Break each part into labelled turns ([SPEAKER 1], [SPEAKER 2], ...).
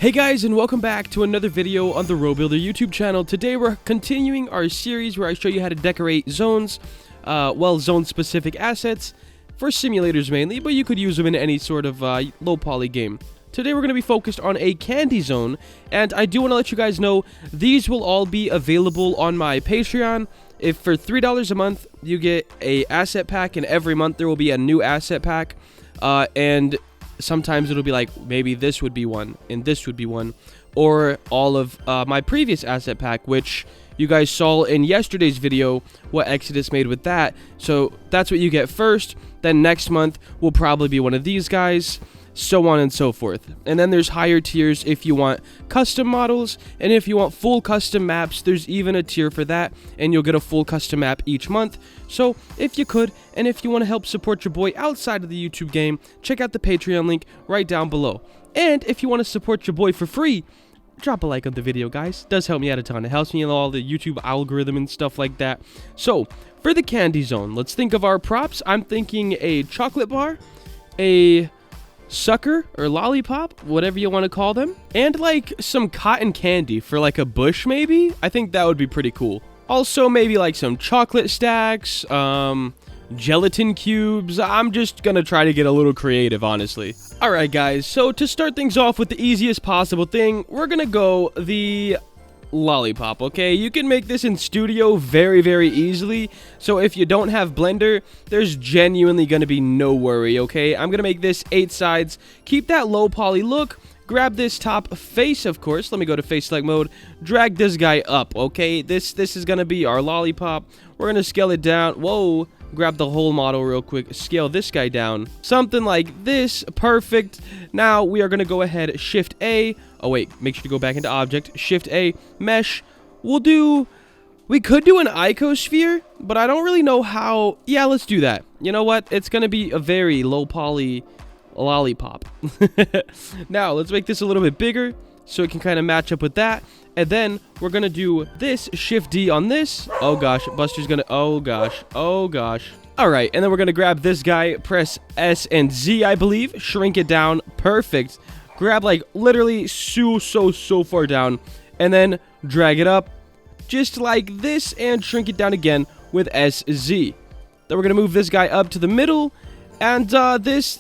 [SPEAKER 1] Hey guys, and welcome back to another video on the RoBuilder YouTube channel. Today we're continuing our series where I show you how to decorate zones, zone-specific assets for simulators mainly, but you could use them in any sort of low-poly game. Today we're going to be focused on a candy zone, and I do want to let you guys know these will all be available on my Patreon. If for $3 a month you get a asset pack, and every month there will be a new asset pack, and sometimes it'll be like maybe this would be one and this would be one, or all of my previous asset pack, which you guys saw in yesterday's video what Exodus made with that. So that's what you get first. Then next month will probably be one of these guys, so on and so forth. And then there's higher tiers if you want custom models, and if you want full custom maps, there's even a tier for that, and you'll get a full custom map each month. So if you could, and if you want to help support your boy outside of the YouTube game, check out the Patreon link right down below. And if you want to support your boy for free, drop a like on the video, guys. It does help me out a ton. It helps me in all the YouTube algorithm and stuff like that. So for the candy zone, let's think of our props. I'm thinking a chocolate bar, a sucker or lollipop, whatever you want to call them, and like some cotton candy for like a bush maybe. I think that would be pretty cool. Also maybe like some chocolate stacks, gelatin cubes. I'm just gonna try to get a little creative, honestly. Alright guys, so to start things off with the easiest possible thing, we're gonna go the lollipop. Okay, you can make this in Studio very easily, so if you don't have Blender, there's genuinely gonna be no worry. Okay, I'm gonna make this 8 sides, keep that low poly look, grab this top face, of course. Let me go to face select mode, drag this guy up. Okay, this is gonna be our lollipop. We're gonna scale it down. Whoa, grab the whole model real quick, scale this guy down, something like this. Perfect. Now we are gonna go ahead, shift A. Oh wait, make sure to go back into object, shift A, mesh. We could do an icosphere, but I don't really know how. Yeah, let's do that. You know what, it's gonna be a very low poly lollipop. Now let's make this a little bit bigger so it can kind of match up with that. And then we're gonna do this, shift D on this. Oh gosh, Buster's gonna, oh gosh. Alright, and then we're gonna grab this guy, press S and Z, I believe, shrink it down. Perfect. Grab like literally so far down, and then drag it up just like this and shrink it down again with SZ. Then we're gonna move this guy up to the middle, and this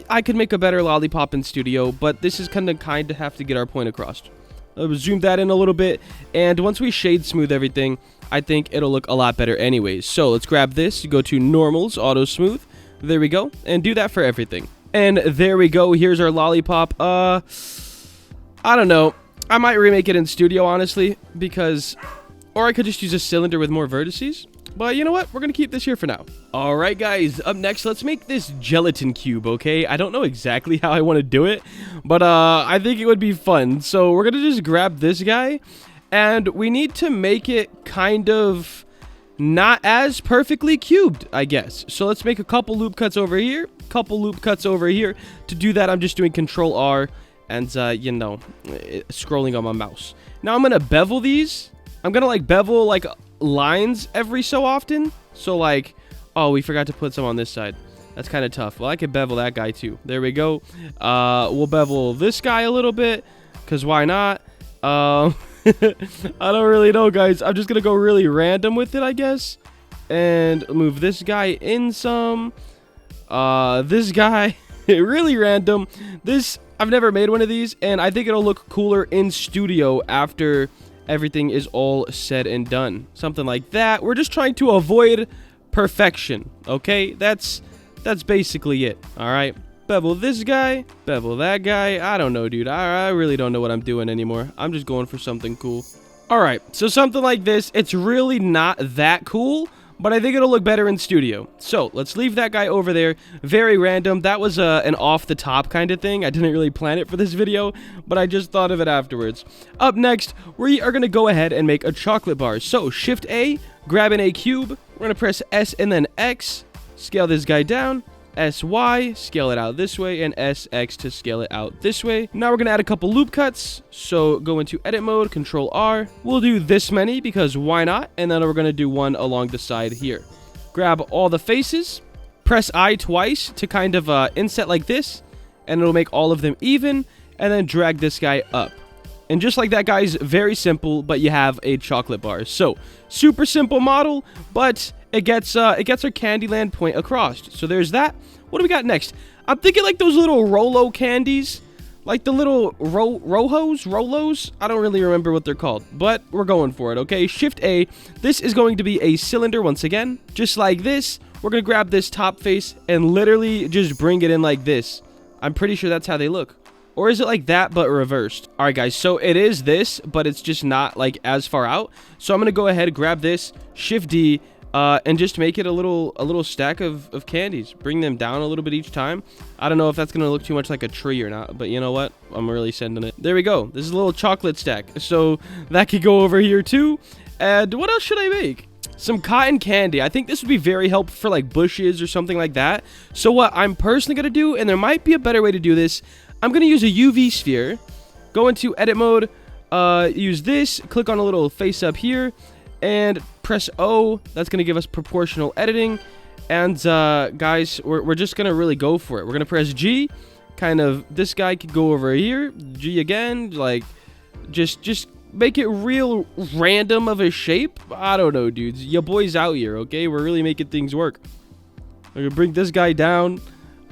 [SPEAKER 1] I could make a better lollipop in Studio, but this is kind of have to get our point across. I'll zoom that in a little bit, and once we shade smooth everything, I think it'll look a lot better anyways. So let's grab this, go to normals, auto smooth, there we go, and do that for everything. And there we go, here's our lollipop. I don't know, I might remake it in Studio, honestly, because, or I could just use a cylinder with more vertices. But you know what? We're going to keep this here for now. Alright guys, up next, let's make this gelatin cube, okay? I don't know exactly how I want to do it, but I think it would be fun. So we're going to just grab this guy, and we need to make it kind of not as perfectly cubed, I guess. So let's make a couple loop cuts over here, couple loop cuts over here. To do that, I'm just doing Control R and, you know, scrolling on my mouse. Now I'm going to bevel these. I'm going to like bevel like lines every so often. So like, oh, we forgot to put some on this side. That's kind of tough. Well, I could bevel that guy too. There we go. We'll bevel this guy a little bit, because why not? I don't really know, guys. I'm just gonna go really random with it, I guess, and move this guy in some. This guy really random. This, I've never made one of these, and I think it'll look cooler in Studio after everything is all said and done. Something like that. We're just trying to avoid perfection, okay? That's basically it. All right, bevel this guy, bevel that guy. I don't know, dude. I really don't know what I'm doing anymore. I'm just going for something cool. All right, so something like this. It's really not that cool, but I think it'll look better in Studio. So let's leave that guy over there. Very random. That was an off-the-top kind of thing. I didn't really plan it for this video, but I just thought of it afterwards. Up next, we are going to go ahead and make a chocolate bar. So shift A, grab an A cube. We're going to press S and then X. Scale this guy down. SY, scale it out this way, and SX to scale it out this way. Now we're going to add a couple loop cuts. So go into edit mode, Control R. We'll do this many because why not? And then we're going to do one along the side here. Grab all the faces, press I twice to kind of inset like this, and it'll make all of them even. and then drag this guy up. And just like that, guys, very simple, but you have a chocolate bar. So, super simple model, but it gets our Candyland point across. So there's that. What do we got next? I'm thinking like those little Rolo candies. Like the little Rolos? I don't really remember what they're called, but we're going for it, okay? Shift A. This is going to be a cylinder once again. Just like this, we're going to grab this top face and literally just bring it in like this. I'm pretty sure that's how they look. Or is it like that, but reversed? All right, guys, so it is this, but it's just not like as far out. So I'm going to go ahead, grab this, Shift D, and just make it a little stack of candies. Bring them down a little bit each time. I don't know if that's going to look too much like a tree or not, but you know what? I'm really sending it. There we go. This is a little chocolate stack. So that could go over here too. And what else should I make? Some cotton candy. I think this would be very helpful for like bushes or something like that. So what I'm personally going to do, and there might be a better way to do this, I'm going to use a UV sphere, go into edit mode, use this, click on a little face up here, and press O. That's going to give us proportional editing. And guys, we're just going to really go for it. We're going to press G, kind of, this guy could go over here, G again, like, just make it real random of a shape. I don't know, dudes. Your boy's out here, okay? We're really making things work. I'm going to bring this guy down,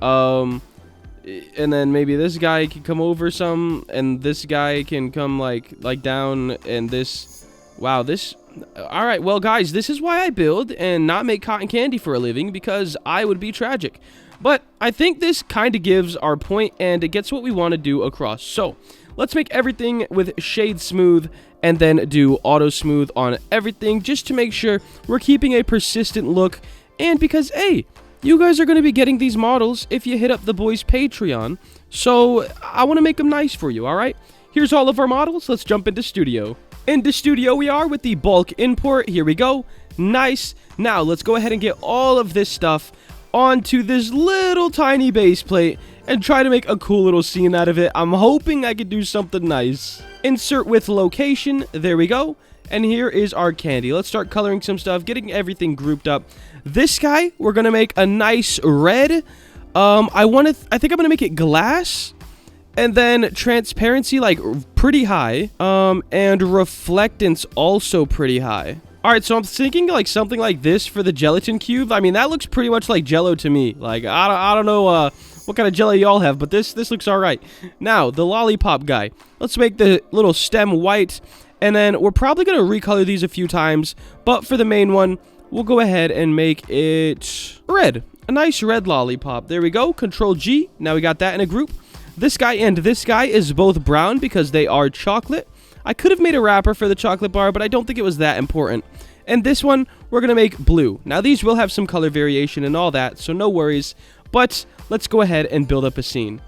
[SPEAKER 1] and then maybe this guy can come over some, and this guy can come like down, and this, wow, this, all right, well guys, this is why I build and not make cotton candy for a living, because I would be tragic. But I think this kind of gives our point, and it gets what we want to do across. So let's make everything with shade smooth, and then do auto smooth on everything, just to make sure we're keeping a persistent look. And because, hey, you guys are going to be getting these models if you hit up the boys' Patreon. So I want to make them nice for you, all right? Here's all of our models. Let's jump into Studio. Into Studio we are with the bulk import. Here we go. Nice. Now let's go ahead and get all of this stuff onto this little tiny base plate and try to make a cool little scene out of it. I'm hoping I could do something nice. Insert with location. There we go. And here is our candy. Let's start coloring some stuff, getting everything grouped up. This guy, we're going to make a nice red. I think I'm going to make it glass. And then transparency, like, pretty high. And reflectance also pretty high. Alright, so I'm thinking, like, something like this for the gelatin cube. I mean, that looks pretty much like Jello to me. Like, I don't know what kind of jelly y'all have, but this looks alright. Now, the lollipop guy. Let's make the little stem white. And then we're probably going to recolor these a few times. But for the main one, we'll go ahead and make it red. A nice red lollipop. There we go. Control G. Now we got that in a group. This guy and this guy is both brown because they are chocolate. I could have made a wrapper for the chocolate bar, but I don't think it was that important. And this one, we're going to make blue. Now, these will have some color variation and all that, so no worries. But let's go ahead and build up a scene.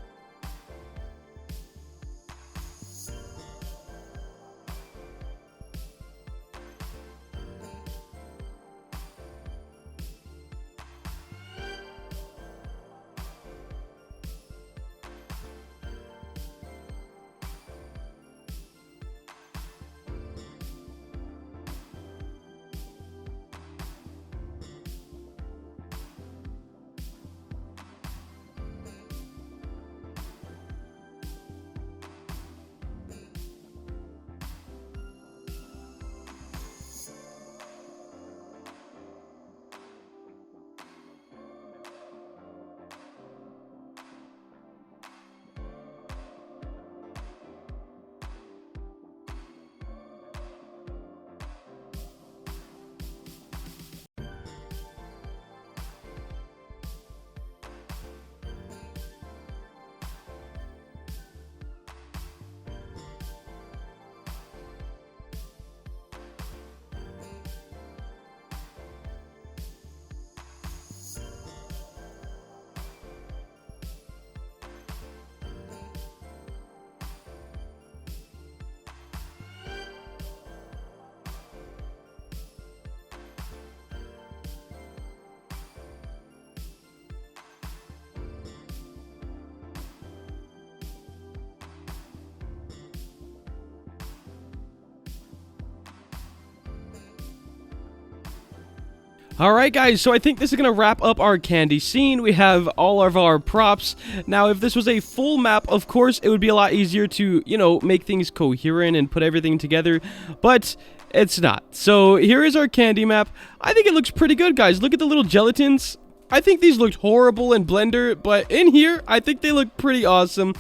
[SPEAKER 1] Alright guys, so I think this is going to wrap up our candy scene. We have all of our props. Now, if this was a full map, of course, it would be a lot easier to, you know, make things coherent and put everything together. But it's not. So here is our candy map. I think it looks pretty good, guys. Look at the little gelatins. I think these looked horrible in Blender, but in here, I think they look pretty awesome.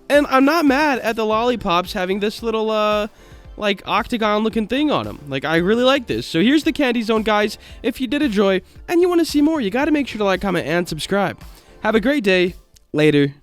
[SPEAKER 1] And I'm not mad at the lollipops having this little, like octagon looking thing on them. Like, I really like this. So here's the candy zone, guys. If you did enjoy and you want to see more, you got to make sure to like, comment, and subscribe. Have a great day. Later.